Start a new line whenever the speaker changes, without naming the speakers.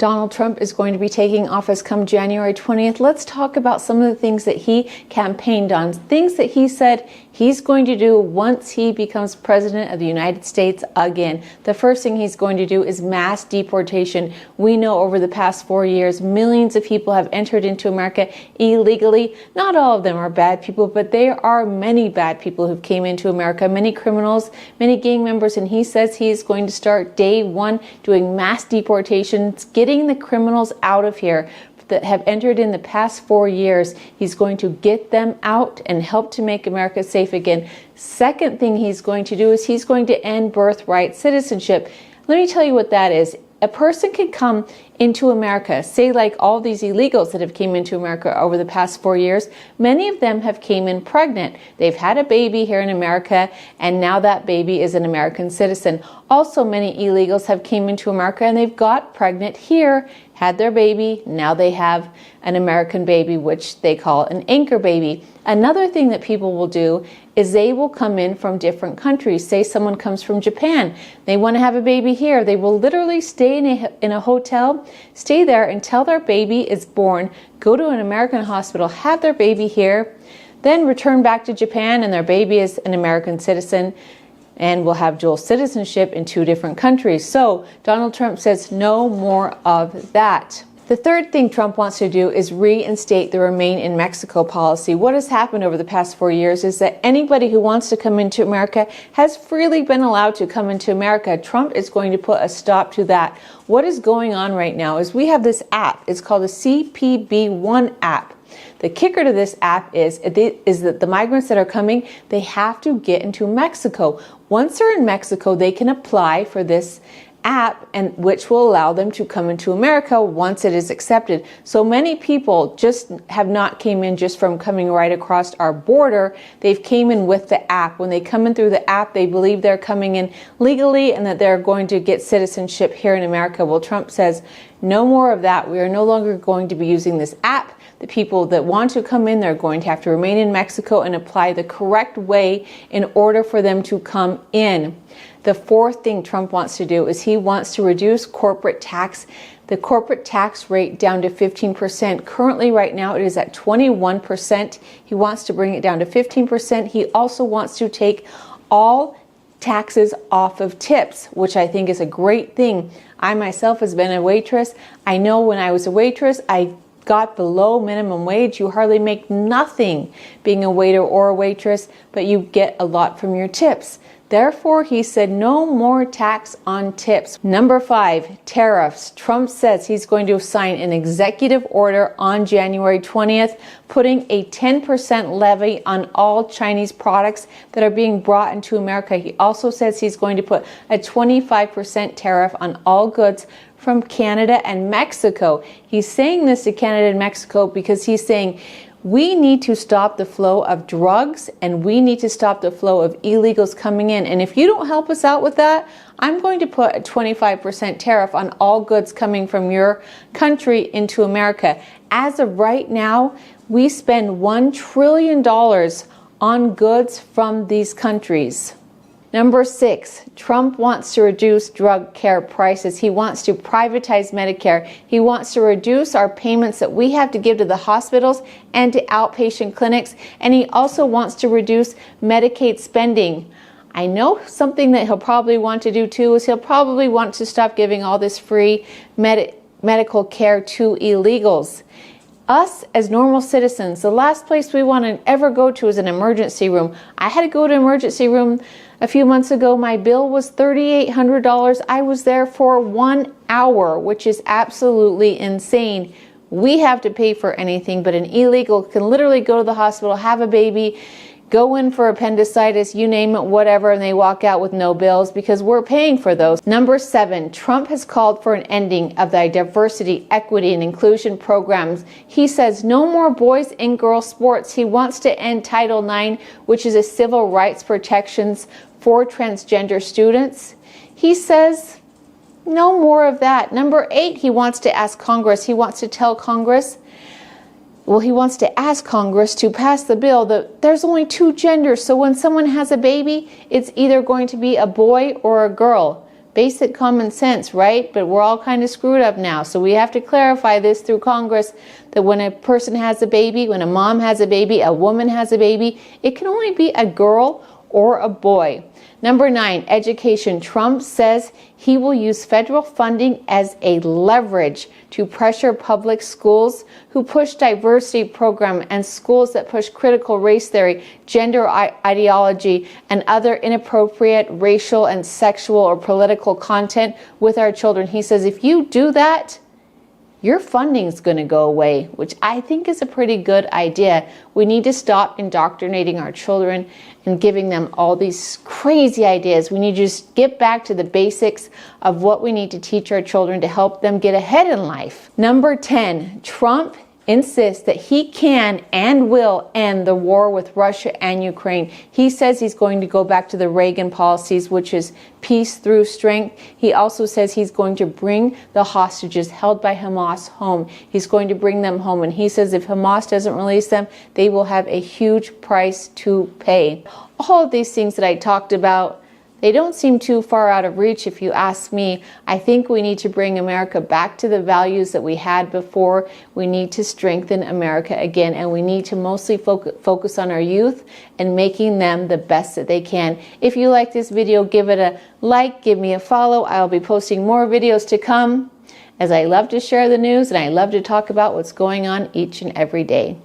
Donald Trump is going to be taking office come January 20th. Let's talk about some of the things that he campaigned on, things that he said he's going to do once he becomes president of the United States again. The first thing he's going to do is mass deportation. We know over the past 4 years, millions of people have entered into America illegally. Not all of them are bad people, but there are many bad people who came into America, many criminals, many gang members, and he says he's going to start day one doing mass deportations, getting the criminals out of here that have entered in the past 4 years. He's going to get them out and help to make America safe again. Second thing he's going to do is he's going to end birthright citizenship. Let me tell you what that is. A person can come into America, say like all these illegals that have came into America over the past 4 years, many of them have came in pregnant. They've had a baby here in America, and now that baby is an American citizen. Also, many illegals have came into America and they've got pregnant here, had their baby, now they have an American baby, which they call an anchor baby. Another thing that people will do is they will come in from different countries. Say someone comes from Japan, they want to have a baby here. They will literally stay in a hotel, stay there until their baby is born, go to an American hospital, have their baby here, then return back to Japan and their baby is an American citizen and will have dual citizenship in 2 different countries. So Donald Trump says no more of that. The third thing Trump wants to do is reinstate the Remain in Mexico policy. What has happened over the past 4 years is that anybody who wants to come into America has freely been allowed to come into America. Trump is going to put a stop to that. What is going on right now is we have this app. It's called the CPB-1 app. The kicker to this app is that the migrants that are coming, they have to get into Mexico. Once they're in Mexico, they can apply for this app, and which will allow them to come into America once it is accepted. So many people just have not came in just from coming right across our border. They've came in with the app. When they come in through the app, they believe they're coming in legally and that they're going to get citizenship here in America. Well, Trump says no more of that. We are no longer going to be using this app. The people that want to come in, they're going to have to remain in Mexico and apply the correct way in order for them to come in. The fourth thing Trump wants to do is he wants to reduce corporate tax, the corporate tax rate down to 15%. Currently, right now, it is at 21%. He wants to bring it down to 15%. He also wants to take all taxes off of tips, which I think is a great thing. I myself has been a waitress. I know when I was a waitress, I got below minimum wage. You hardly make nothing being a waiter or a waitress, but you get a lot from your tips. Therefore, he said no more tax on tips. Number 5, tariffs. Trump says he's going to sign an executive order on January 20th, putting a 10% levy on all Chinese products that are being brought into America. He also says he's going to put a 25% tariff on all goods from Canada and Mexico. He's saying this to Canada and Mexico because he's saying we need to stop the flow of drugs and we need to stop the flow of illegals coming in. And if you don't help us out with that, I'm going to put a 25% tariff on all goods coming from your country into America. As of right now, we spend $1 trillion on goods from these countries. Number 6, Trump wants to reduce drug care prices. He wants to privatize Medicare. He wants to reduce our payments that we have to give to the hospitals and to outpatient clinics. And he also wants to reduce Medicaid spending. I know something that he'll probably want to do too is he'll probably want to stop giving all this free medical care to illegals. Us as normal citizens, the last place we want to ever go to is an emergency room. I had to go to an emergency room a few months ago. My bill was $3,800. I was there for 1 hour, which is absolutely insane. We have to pay for anything, but an illegal can literally go to the hospital, have a baby, go in for appendicitis, you name it, whatever, and they walk out with no bills because we're paying for those. Number 7, Trump has called for an ending of the diversity, equity, and inclusion programs. He says no more boys and girls sports. He wants to end Title IX, which is a civil rights protections for transgender students. He says no more of that. Number 8, he wants to ask Congress. He wants to tell Congress, he wants to ask Congress to pass the bill that there's only 2 genders. So when someone has a baby, it's either going to be a boy or a girl. basic common sense, right? But we're all kind of screwed up now. So we have to clarify this through Congress, that when a person has a baby, when a mom has a baby, a woman has a baby, it can only be a girl or a boy. Number 9, education. Trump says he will use federal funding as a leverage to pressure public schools who push diversity program and schools that push critical race theory, gender ideology, and other inappropriate racial and sexual or political content with our children. He says if you do that, your funding is going to go away, which I think is a pretty good idea. We need to stop indoctrinating our children and giving them all these crazy ideas. We need to just get back to the basics of what we need to teach our children to help them get ahead in life. Number 10, Trump insists that he can and will end the war with Russia and Ukraine. He says he's going to go back to the Reagan policies, which is peace through strength. He also says he's going to bring the hostages held by Hamas home. He's going to bring them home. And he says if Hamas doesn't release them, they will have a huge price to pay. All of these things that I talked about, they don't seem too far out of reach if you ask me. I think we need to bring America back to the values that we had before. We need to strengthen America again, and we need to mostly focus on our youth and making them the best that they can. If you like this video, give it a like, give me a follow. I'll be posting more videos to come, as I love to share the news and I love to talk about what's going on each and every day.